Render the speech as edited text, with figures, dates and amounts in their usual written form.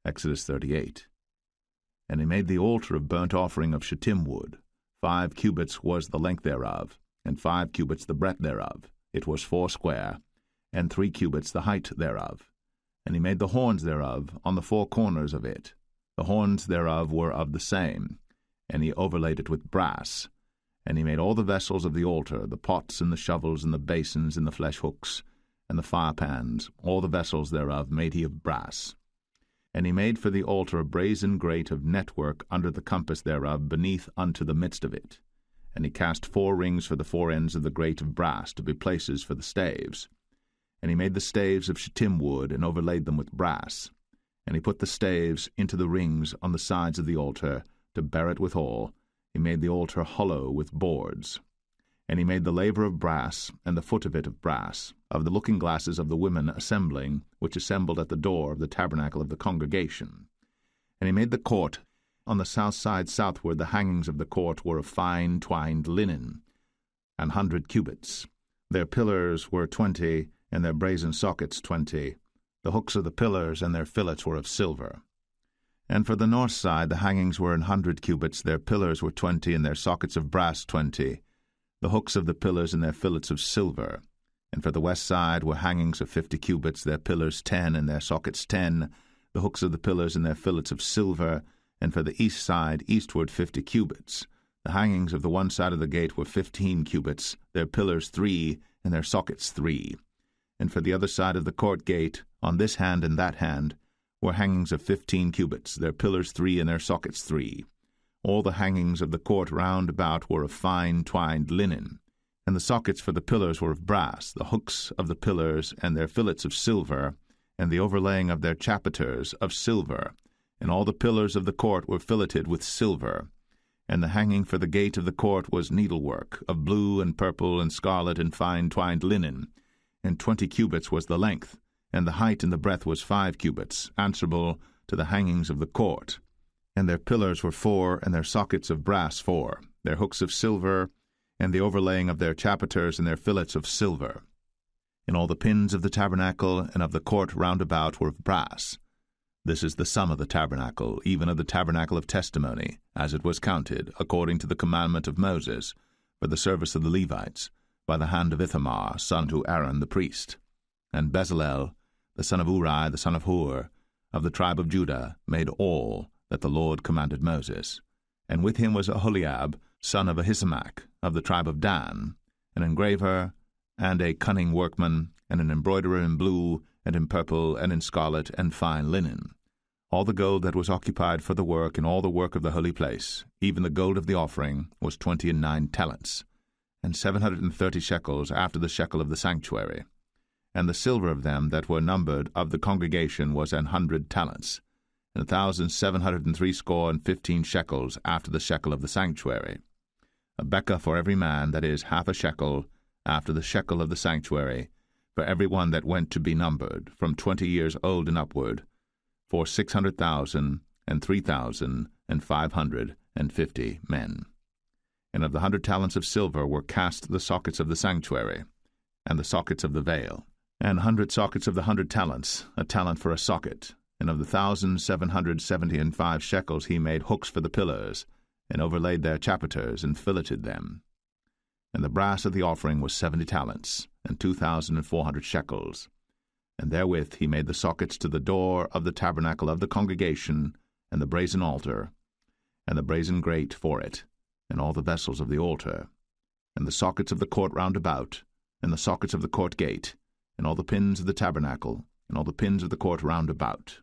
Exodus 38. And he made the altar of burnt offering of shittim wood. 5 cubits was the length thereof, and 5 cubits the breadth thereof. It was foursquare, and 3 cubits the height thereof. And he made the horns thereof on the 4 corners of it. The horns thereof were of the same, and he overlaid it with brass. And he made all the vessels of the altar, the pots and the shovels and the basins and the flesh hooks, and the firepans, all the vessels thereof made he of brass. And he made for the altar a brazen grate of network under the compass thereof beneath unto the midst of it. And he cast 4 rings for the 4 ends of the grate of brass to be places for the staves. And he made the staves of shittim wood, and overlaid them with brass. And he put the staves into the rings on the sides of the altar, to bear it withal. He made the altar hollow with boards. And he made the laver of brass, and the foot of it of brass, of the looking glasses of the women assembling, which assembled at the door of the tabernacle of the congregation. And he made the court. On the south side southward the hangings of the court were of fine twined linen, 100 cubits. Their pillars were 20, and their brazen sockets 20. The hooks of the pillars and their fillets were of silver. And for the north side the hangings were 100 cubits, their pillars were 20, and their sockets of brass 20. The hooks of the pillars and their fillets of silver. And for the west side were hangings of 50 cubits, their pillars 10, and their sockets 10, the hooks of the pillars and their fillets of silver. And for the east side eastward 50 cubits. The hangings of the one side of the gate were 15 cubits, their pillars 3, and their sockets 3. And for the other side of the court gate, on this hand and that hand, were hangings of 15 cubits, their pillars 3, and their sockets 3. All the hangings of the court round about were of fine twined linen, and the sockets for the pillars were of brass, the hooks of the pillars and their fillets of silver, and the overlaying of their chapiters of silver, and all the pillars of the court were filleted with silver. And the hanging for the gate of the court was needlework, of blue and purple and scarlet and fine twined linen, and 20 cubits was the length, and the height and the breadth was 5 cubits, answerable to the hangings of the court. And their pillars were 4, and their sockets of brass 4, their hooks of silver, and the overlaying of their chapiters and their fillets of silver. And all the pins of the tabernacle and of the court round about were of brass. This is the sum of the tabernacle, even of the tabernacle of testimony, as it was counted, according to the commandment of Moses, for the service of the Levites, by the hand of Ithamar, son to Aaron the priest. And Bezaleel, the son of Uri, the son of Hur, of the tribe of Judah, made all that the Lord commanded Moses. And with him was Aholiab, son of Ahisamach, of the tribe of Dan, an engraver, and a cunning workman, and an embroiderer in blue, and in purple, and in scarlet, and fine linen. All the gold that was occupied for the work, and all the work of the holy place, even the gold of the offering, was 29 talents, and 730 shekels after the shekel of the sanctuary. And the silver of them that were numbered of the congregation was 100 talents, and 1,760 shekels after the shekel of the sanctuary. A bekah for every man, that is, half a shekel, after the shekel of the sanctuary, for every one that went to be numbered, from 20 years old and upward, for 600,000 and 3,550 men. And of the 100 talents of silver were cast the sockets of the sanctuary, and the sockets of the veil, and 100 sockets of the 100 talents, a talent for a socket. And of the 1,775 shekels he made hooks for the pillars, and overlaid their chapiters, and filleted them. And the brass of the offering was 70 talents, and 2,400 shekels. And therewith he made the sockets to the door of the tabernacle of the congregation, and the brazen altar, and the brazen grate for it, and all the vessels of the altar, and the sockets of the court round about, and the sockets of the court gate, and all the pins of the tabernacle, and all the pins of the court round about.